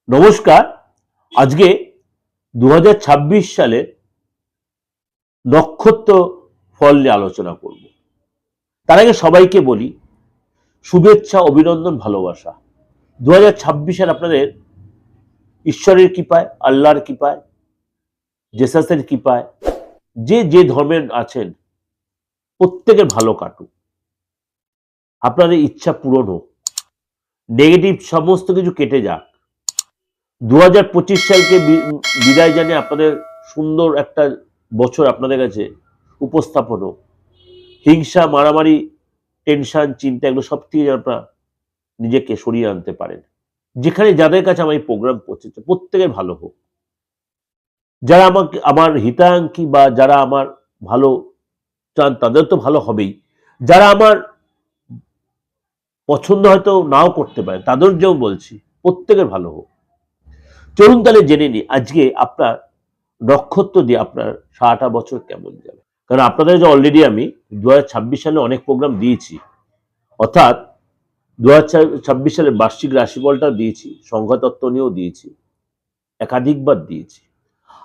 নমস্কার। আজকে 2026 সালের নক্ষত্র ফল নিয়ে আলোচনা করব। তার আগে সবাইকে বলি শুভেচ্ছা, অভিনন্দন, ভালোবাসা। 2026 সাল আপনাদের ঈশ্বরের কৃপায়, আল্লাহর কৃপায়, জেসাসের কৃপায়, যে ধর্মের আছেন প্রত্যেকের ভালো কাটুক, আপনাদের ইচ্ছা পূরণ হোক, নেগেটিভ সমস্ত কিছু কেটে যাক। 2025 সালকে বিদায় জানিয়ে আপনাদের সুন্দর একটা বছর আপনাদের কাছে উপস্থাপন হোক। হিংসা, মারামারি, টেনশন, চিন্তা এগুলো সব থেকে যেন আপনারা নিজেকে সরিয়ে আনতে পারেন। যেখানে যাদের কাছে আমার এই প্রোগ্রাম পৌঁছেছে প্রত্যেকের ভালো হোক। যারা আমাকে আমার হিতাকাঙ্ক্ষী বা যারা আমার ভালো চান তাদের তো ভালো হবেই, যারা আমার পছন্দ হয়তো নাও করতে পারে তাদের যেও বলছি প্রত্যেকের ভালো হোক। চলুন তাহলে জেনে নিই আজকে আপনার নক্ষত্র দিয়ে আপনার সারাটা বছর কেমন যাবে। কারণ আপনাদের যে অলরেডি আমি 2026 সালে অনেক প্রোগ্রাম দিয়েছি, অর্থাৎ 2026 সালের বার্ষিক রাশিফলটা দিয়েছি, সংখ্যাতত্ত্ব নিয়েও দিয়েছি, একাধিকবার দিয়েছি।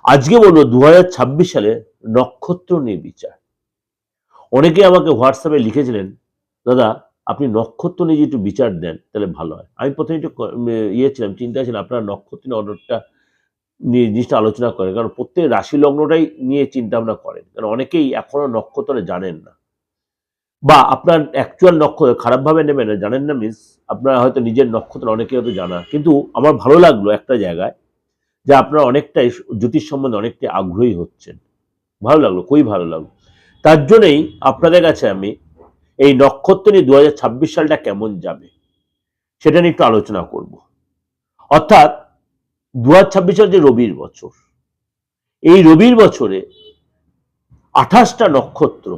আজকে বলবো 2026 সালে নক্ষত্র নিয়ে বিচার। অনেকে আমাকে হোয়াটসঅ্যাপে লিখেছিলেন, দাদা আপনি নক্ষত্র নিয়ে যদি একটু বিচার দেন তাহলে ভালো হয়। আমি প্রথমে একটু চিন্তা ছিলাম আপনারা নক্ষত্র নিয়ে অনেকটা নিয়ে জিনিসটা আলোচনা করেন, কারণ প্রত্যেক রাশি লগ্নটাই নিয়ে চিন্তা ভাবনা করেন, কারণ অনেকেই এখনো নক্ষত্র জানেন না, বা আপনার অ্যাকচুয়াল নক্ষত্র খারাপভাবে নেবেন না, জানেন না মিন্স আপনারা হয়তো নিজের নক্ষত্র অনেকে হয়তো জানা। কিন্তু আমার ভালো লাগলো একটা জায়গায় যে আপনারা অনেকটাই জ্যোতিষ সম্বন্ধে অনেকটাই আগ্রহী হচ্ছেন। ভালো লাগলো, খুবই ভালো লাগলো। তার জন্যই আপনাদের কাছে আমি এই নক্ষত্র নিয়ে 2026 সালটা কেমন যাবে সেটা নিয়ে একটু আলোচনা করব। অর্থাৎ 2026 সাল যে রবির বছর, এই রবির বছরে 28টা নক্ষত্র,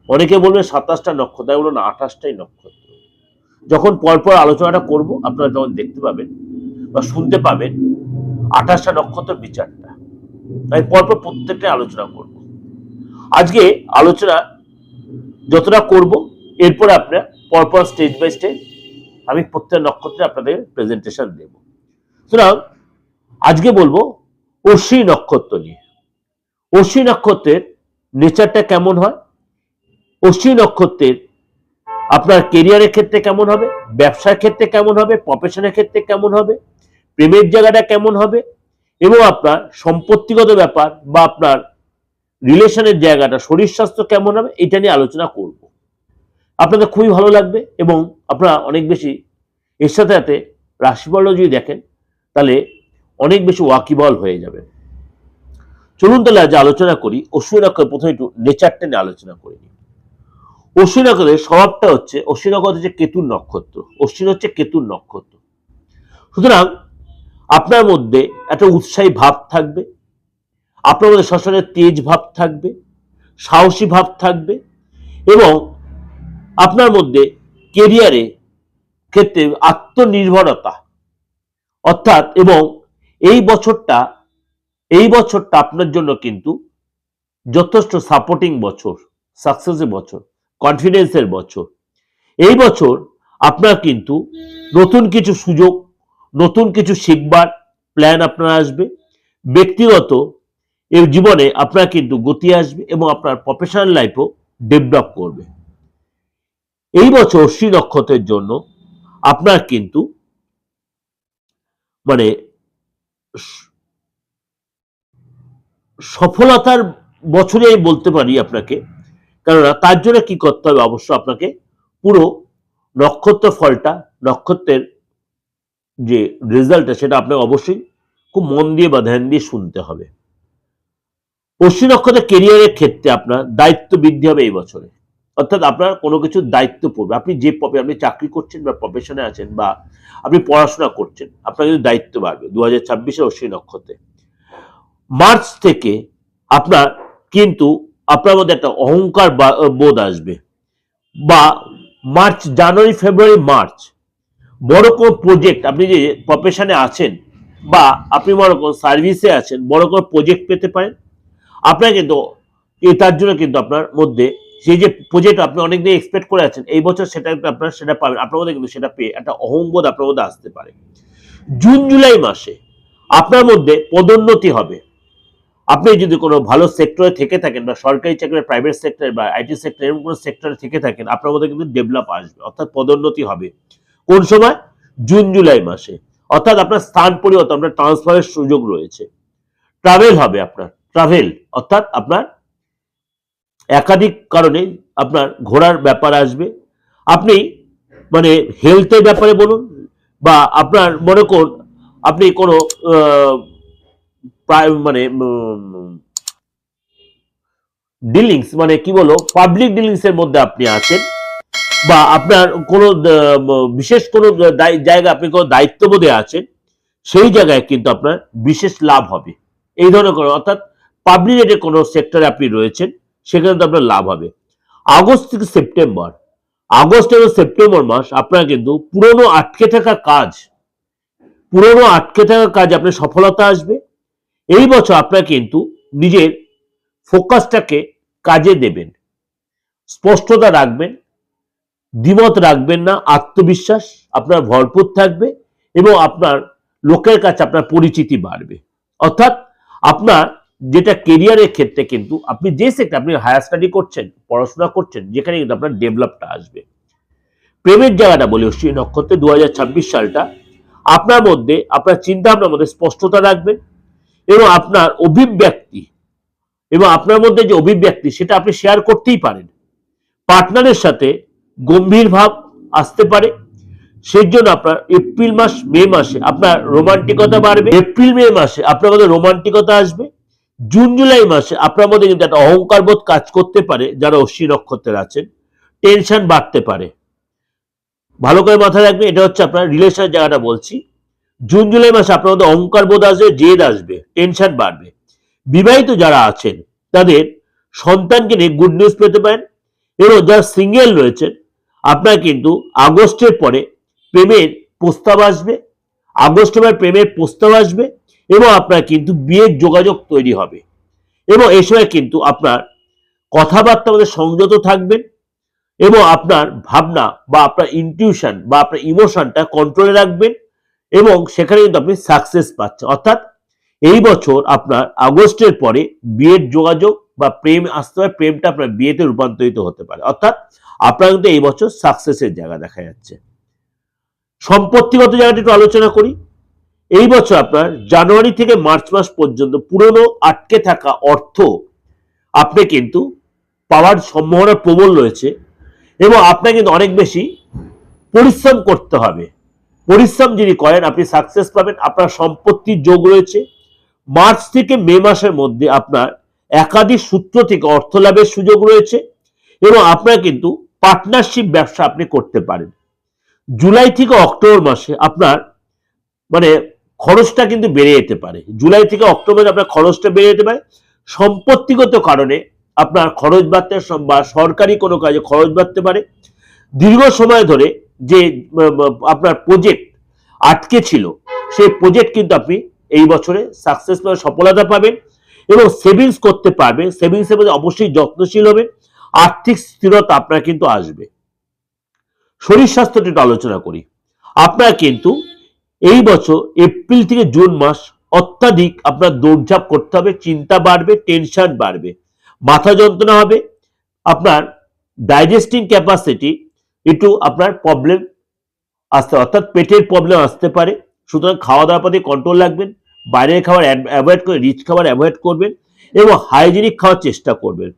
অনেকে বলবে 27টা নক্ষত্র, আমি বলবো না, 28টাই নক্ষত্র। যখন পরপর আলোচনাটা করব আপনারা যখন দেখতে পাবেন বা শুনতে পাবেন 28টা নক্ষত্র বিচারটা, আমি পরপর প্রত্যেকটা আলোচনা করব। আজকে আলোচনা যতটা করব এরপরে আপনার পরপর স্টেজ বাই স্টেজ আমি প্রত্যেক নক্ষত্রে আপনাদের প্রেজেন্টেশন দেব। সুতরাং আজকে বলবো অশ্বিনী নক্ষত্র নিয়ে। অশ্বিনী নক্ষত্রের নেচারটা কেমন হয়, অশ্বিনী নক্ষত্রের আপনার কেরিয়ারের ক্ষেত্রে কেমন হবে, ব্যবসার ক্ষেত্রে কেমন হবে, প্রফেশনের ক্ষেত্রে কেমন হবে, প্রেমের জায়গাটা কেমন হবে, এবং আপনার সম্পত্তিগত ব্যাপার বা আপনার রিলেশনের জায়গাটা, শরীর স্বাস্থ্য কেমন হবে, এটা নিয়ে আলোচনা করব। আপনাদের খুবই ভালো লাগবে এবং আপনারা অনেক বেশি এর সাথে সাথে রাশিফল যদি দেখেন তাহলে অনেক বেশি ওয়াকিবল হয়ে যাবে। চলুন তাহলে আজ আলোচনা করি অশ্বিনী নক্ষত্র। প্রথমে একটু নেচারটা নিয়ে আলোচনা করি। অশ্বিনী নক্ষত্রের স্বভাবটা হচ্ছে, অশ্বিনী নক্ষত্র হচ্ছে কেতুর নক্ষত্র, অশ্বিনী হচ্ছে কেতুর নক্ষত্র। সুতরাং আপনার মধ্যে একটা উৎসাহী ভাব থাকবে, আপনার মধ্যে সবসময় তেজ ভাব থাকবে, সাহসী ভাব থাকবে, এবং আপনার মধ্যে কেরিয়ারে ক্ষেত্রে আত্মনির্ভরতা, অর্থাৎ এবং এই বছরটা আপনার জন্য কিন্তু যথেষ্ট সাপোর্টিং বছর, সাকসেসের বছর, কনফিডেন্সের বছর। এই বছর আপনার কিন্তু নতুন কিছু সুযোগ, নতুন কিছু শিখবার প্ল্যান আপনার আসবে। ব্যক্তিগত এই জীবনে আপনার কিন্তু গতি আসবে এবং আপনার প্রফেশনাল লাইফও ডেভেলপ করবে। এই বছর অশ্বিনী নক্ষত্রের জন্য আপনার কিন্তু মানে সফলতার বছরে আমি বলতে পারি আপনাকে। কেননা তার জন্য কি করতে হবে, অবশ্য আপনাকে পুরো নক্ষত্র ফলটা, নক্ষত্রের যে রেজাল্টটা সেটা আপনাকে অবশ্যই খুব মন দিয়ে বা ধ্যান দিয়ে শুনতে হবে। অশ্বিনী নক্ষত্রের কেরিয়ারের ক্ষেত্রে আপনার দায়িত্ব বৃদ্ধি হবে এই বছরে, অর্থাৎ আপনার কোনো কিছুর দায়িত্ব পড়বে। আপনি আপনি চাকরি করছেন বা প্রফেশনে আছেন বা আপনি পড়াশোনা করছেন, আপনার কিন্তু দায়িত্ব বাড়বে 2026-এর অশ্বিনী নক্ষত্রে। মার্চ থেকে আপনার কিন্তু আপনার মধ্যে একটা অহংকার বোধ আসবে, বা মার্চ, জানুয়ারি, ফেব্রুয়ারি, মার্চ বড় কোনো প্রজেক্ট, আপনি যে প্রফেশনে আছেন বা আপনি বড় কোনো সার্ভিসে আছেন, বড় কোনো প্রজেক্ট পেতে পারেন। আপনার কিন্তু তার জন্য কিন্তু আপনার মধ্যে সেই যে প্রজেক্ট আপনি অনেকদিন এক্সপেক্ট করে আছেন, এই বছর সেটা আপনার সেটা পাবেন। আপনার মধ্যে কিন্তু সেটা পেয়ে একটা অহংবোধ আপনার মধ্যে আসতে পারে। জুন জুলাই মাসে আপনার মধ্যে পদোন্নতি হবে। আপনি যদি কোনো ভালো সেক্টরে থেকে থাকেন বা সরকারি চাকরি, প্রাইভেট সেক্টর বা আইটি সেক্টর, এরকম কোনো সেক্টরে থেকে থাকেন, আপনার মধ্যে কিন্তু ডেভেলপ আসবে, অর্থাৎ পদোন্নতি হবে। কোন সময়? জুন জুলাই মাসে। অর্থাৎ আপনার স্থান পরিবর্তন, আপনার ট্রান্সফারের সুযোগ রয়েছে। ট্রাভেল হবে আপনার, ট্রাভেল অর্থাৎ আপনার একাধিক কারণে আপনার ঘোরার ব্যাপার আসবে। আপনি মানে হেলথের ব্যাপারে বলুন, বা আপনার মনে করুন আপনি কোনো মানে ডিলিংস, মানে কি বলো, পাবলিক ডিলিংস এর মধ্যে আপনি আছেন, বা আপনার কোনো বিশেষ কোনো জায়গা আপনি কোনো দায়িত্ববোধে আছেন, সেই জায়গায় কিন্তু আপনার বিশেষ লাভ হবে। এই ধরনের কোনো, অর্থাৎ পাবলিক কোনো সেক্টরে আপনি রয়েছেন, সেখানে তো আপনার লাভ হবে। আগস্ট থেকে সেপ্টেম্বর, আগস্ট এবং সেপ্টেম্বর মাস আপনার কিন্তু পুরনো আটকে থাকা কাজ আপনার সফলতা আসবে। এই বছর আপনার কিন্তু নিজের ফোকাসটাকে কাজে দেবেন, স্পষ্টতা রাখবেন, দ্বিমত রাখবেন না, আত্মবিশ্বাস আপনার ভরপুর থাকবে এবং আপনার লোকের কাছে আপনার পরিচিতি বাড়বে। অর্থাৎ আপনার যেটা কেরিয়ারের ক্ষেত্রে কিন্তু আপনি যে সেক্টর, আপনি হায়ার স্টাডি করছেন, পড়াশোনা করছেন, যেখানে কিন্তু আপনার ডেভেলপটা আসবে। প্রেমের জায়গাটা বলি, অশ্বিনী নক্ষত্রে 2026 সালটা আপনার মধ্যে, আপনার চিন্তা ভাবনার মধ্যে স্পষ্টতা রাখবেন এবং আপনার অভিব্যক্তি, এবং আপনার মধ্যে যে অভিব্যক্তি সেটা আপনি শেয়ার করতেই পারেন। পার্টনারের সাথে গম্ভীর ভাব আসতে পারে, সেই জন্য আপনার এপ্রিল মাস মে মাসে আপনার রোমান্টিকতা বাড়বে। এপ্রিল মে মাসে আপনার মধ্যে রোমান্টিকতা আসবে। জুন জুলাই মাসে আপনার মধ্যে কিন্তু একটা অহংকার বোধ কাজ করতে পারে। যারা অশ্বিনী নক্ষত্রের আছেন, টেনশন বাড়তে পারে, ভালো করে মাথায় রাখবেন। এটা হচ্ছে আপনার রিলেশনের জায়গাটা বলছি। জুন জুলাই মাসে আপনার মধ্যে অহংকার বোধ আসবে, জেদ আসবে, টেনশন বাড়বে। বিবাহিত যারা আছেন তাদের সন্তানকে নিয়ে গুড নিউজ পেতে পারেন। এবং যারা সিঙ্গেল রয়েছেন, আপনার কিন্তু আগস্টের পরে প্রেমের প্রস্তাব আসবে, এবং আপনার কিন্তু বিয়ের যোগাযোগ তৈরি হবে। এবং এই সময় কিন্তু আপনার কথাবার্তার মধ্যে সংযত থাকবেন এবং আপনার ভাবনা বা আপনার ইনটিউশন বা আপনার ইমোশনটা কন্ট্রোলে রাখবেন, এবং সেখানে কিন্তু আপনি সাকসেস পাচ্ছেন। অর্থাৎ এই বছর আপনার আগস্টের পরে বিয়ের যোগাযোগ বা প্রেম আসতে পারে, প্রেমটা আপনার বিয়েতে রূপান্তরিত হতে পারে। অর্থাৎ আপনার কিন্তু এই বছর সাকসেসের জায়গা দেখা যাচ্ছে। সম্পত্তিগত জায়গাটা একটু আলোচনা করি। এই বছর আপনার জানুয়ারি থেকে মার্চ মাস পর্যন্ত পুরনো আটকে থাকা অর্থ আপনি কিন্তু পাওয়ার সম্ভাবনা প্রবল রয়েছে, এবং আপনাকে কিন্তু অনেক বেশি পরিশ্রম করতে হবে। পরিশ্রম যদি করেন আপনি সাকসেস পাবেন। আপনার সম্পত্তির যোগ রয়েছে। মার্চ থেকে মে মাসের মধ্যে আপনার একাধিক সূত্র থেকে অর্থ লাভের সুযোগ রয়েছে, এবং আপনার কিন্তু পার্টনারশিপ ব্যবসা আপনি করতে পারেন। জুলাই থেকে অক্টোবর মাসে আপনার মানে খরচটা কিন্তু বেড়ে যেতে পারে। জুলাই থেকে অক্টোবরে আপনার খরচটা বেড়ে যেতে পারে। সম্পত্তিগত কারণে আপনার খরচ বাড়তে, বা সরকারি কোনো কাজে খরচ বাড়তে পারে। দীর্ঘ সময় ধরে যে আপনার প্রজেক্ট আটকে ছিল, সেই প্রজেক্ট কিন্তু আপনি এই বছরে সাকসেস পাবেন, সফলতা পাবেন, এবং সেভিংস করতে পারবেন। সেভিংসের মধ্যে অবশ্যই যত্নশীল হবেন। আর্থিক স্থিরতা আপনার কিন্তু আসবে। শরীর স্বাস্থ্যটি একটু আলোচনা করি। আপনার কিন্তু এই বছর এপ্রিল থেকে জুন মাস অত্যাধিক আপনার দৌড়ঝাঁপ করতে হবে, চিন্তা বাড়বে, টেনশন বাড়বে, মাথা যন্ত্রণা হবে, আপনার ডাইজেস্টিং ক্যাপাসিটি একটু আপনার প্রবলেম আসতে, অর্থাৎ পেটের প্রবলেম আসতে পারে। সুতরাং খাওয়া দাওয়ার প্রতি কন্ট্রোল রাখবেন, বাইরের খাবার অ্যাভয়েড করে রিচ খাবার অ্যাভয়েড করবেন, এবং হাইজেনিক খাওয়ার চেষ্টা করবেন।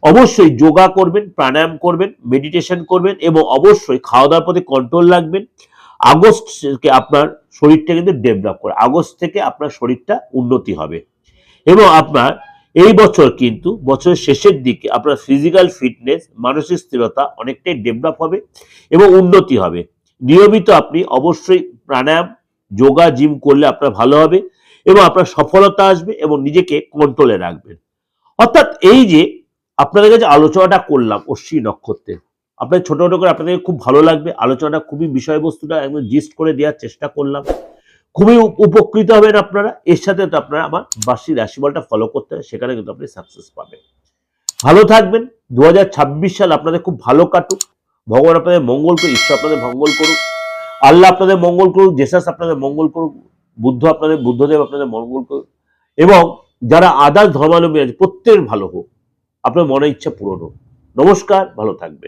অবশ্যই যোগা করবেন, প্রাণায়াম করবেন, মেডিটেশন করবেন, এবং অবশ্যই খাওয়া দাওয়ার প্রতি কন্ট্রোল রাখবেন। আগস্ট থেকে আপনার শরীরটা কিন্তু ডেভেলপ করে, আগস্ট থেকে আপনার শরীরটা উন্নতি হবে, এবং আপনার এই বছর কিন্তু বছরের শেষের দিকে আপনার ফিজিক্যাল ফিটনেস, মানসিক স্থিরতা অনেকটাই ডেভেলপ হবে এবং উন্নতি হবে। নিয়মিত আপনি অবশ্যই প্রাণায়াম, যোগা, জিম করলে আপনার ভালো হবে, এবং আপনার সফলতা আসবে, এবং নিজেকে কন্ট্রোলে রাখবেন। অর্থাৎ এই যে আপনাদের কাছে আলোচনাটা করলাম অশ্বিনী নক্ষত্রের, আপনার ছোট ছোট করে আপনাদের খুব ভালো লাগবে। আলোচনাটা খুবই, বিষয়বস্তুটা একদম জিস্ট করে দেওয়ার চেষ্টা করলাম, খুবই উপকৃত হবেন আপনারা। এর সাথে তো আপনারা আমার বার্ষিক রাশিফলটা ফলো করতে হবে, সেখানে কিন্তু আপনি সাকসেস পাবেন। ভালো থাকবেন। 2026 সাল আপনাদের খুব ভালো কাটুক। ভগবান আপনাদের মঙ্গল করুক, ঈশ্বর আপনাদের মঙ্গল করুক। আল্লাহ আপনাদের মঙ্গল করুক, জেসাস আপনাদের মঙ্গল করুক, বুদ্ধদেব আপনাদের মঙ্গল করুক, এবং যারা আদার্স ধর্মাবলম্বী আছে প্রত্যেকের ভালো হোক, আপনার মনের ইচ্ছা পূরণ হোক। নমস্কার, ভালো থাকবেন।